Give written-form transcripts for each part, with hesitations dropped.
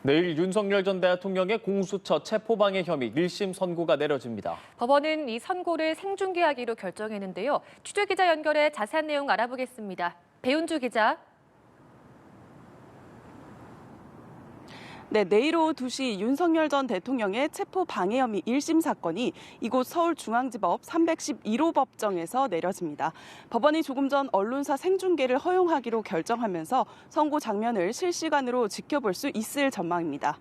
내일 윤석열 전 대통령의 공수처 체포방해 혐의 1심 선고가 내려집니다. 법원은 이 선고를 생중계하기로 결정했는데요. 취재기자 연결해 자세한 내용 알아보겠습니다. 배윤주 기자. 네, 내일 오후 2시 윤석열 전 대통령의 체포 방해 혐의 1심 사건이 이곳 서울중앙지법 311호 법정에서 내려집니다. 법원이 조금 전 언론사 생중계를 허용하기로 결정하면서 선고 장면을 실시간으로 지켜볼 수 있을 전망입니다.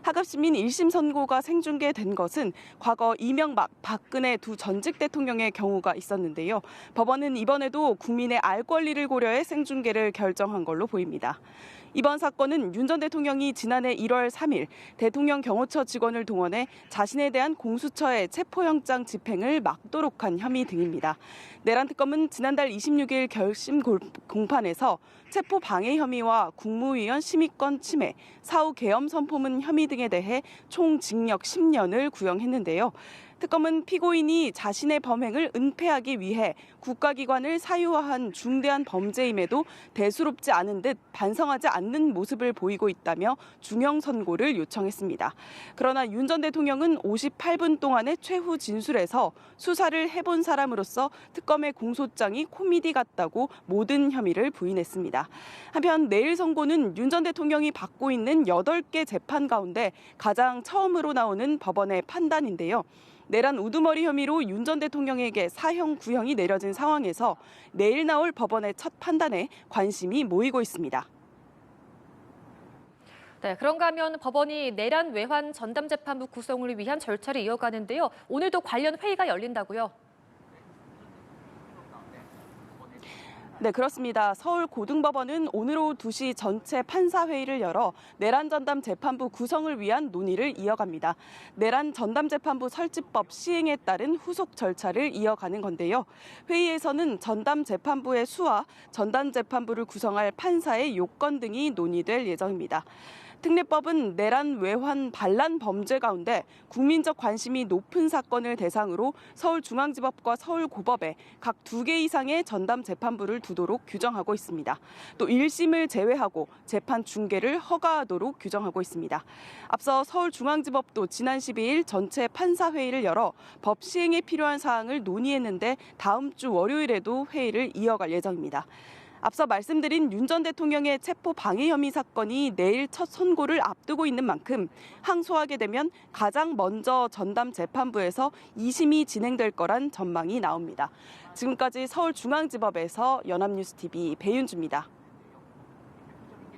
하갑시민 1심 선고가 생중계된 것은 과거 이명박, 박근혜 두 전직 대통령의 경우가 있었는데요. 법원은 이번에도 국민의 알 권리를 고려해 생중계를 결정한 걸로 보입니다. 이번 사건은 윤 전 대통령이 지난해 1월 3일 대통령 경호처 직원을 동원해 자신에 대한 공수처의 체포영장 집행을 막도록 한 혐의 등입니다. 내란 특검은 지난달 26일 결심 공판에서 체포 방해 혐의와 국무위원 심의권 침해, 사후 계엄 선포문 혐의 등에 대해 총 징역 10년을 구형했는데요. 특검은 피고인이 자신의 범행을 은폐하기 위해 국가기관을 사유화한 중대한 범죄임에도 대수롭지 않은 듯 반성하지 않는 모습을 보이고 있다며 중형 선고를 요청했습니다. 그러나 윤 전 대통령은 58분 동안의 최후 진술에서 수사를 해본 사람으로서 특검의 공소장이 코미디 같다고 모든 혐의를 부인했습니다. 한편 내일 선고는 윤 전 대통령이 받고 있는 8개 재판 가운데 가장 처음으로 나오는 법원의 판단인데요. 내란 우두머리 혐의로 윤 전 대통령에게 사형 구형이 내려진 상황에서 내일 나올 법원의 첫 판단에 관심이 모이고 있습니다. 네, 그런가 하면 법원이 내란 외환 전담재판부 구성을 위한 절차를 이어가는데요. 오늘도 관련 회의가 열린다고요? 네, 그렇습니다. 서울고등법원은 오늘 오후 2시 전체 판사회의를 열어 내란 전담 재판부 구성을 위한 논의를 이어갑니다. 내란 전담 재판부 설치법 시행에 따른 후속 절차를 이어가는 건데요. 회의에서는 전담 재판부의 수와 전담 재판부를 구성할 판사의 요건 등이 논의될 예정입니다. 특례법은 내란 외환 반란 범죄 가운데 국민적 관심이 높은 사건을 대상으로 서울중앙지법과 서울고법에 각 2개 이상의 전담 재판부를 두도록 규정하고 있습니다. 또 1심을 제외하고 재판 중계를 허가하도록 규정하고 있습니다. 앞서 서울중앙지법도 지난 12일 전체 판사회의를 열어 법 시행에 필요한 사항을 논의했는데 다음 주 월요일에도 회의를 이어갈 예정입니다. 앞서 말씀드린 윤 전 대통령의 체포 방해 혐의 사건이 내일 첫 선고를 앞두고 있는 만큼 항소하게 되면 가장 먼저 전담 재판부에서 2심이 진행될 거란 전망이 나옵니다. 지금까지 서울중앙지법에서 연합뉴스TV 배윤주입니다.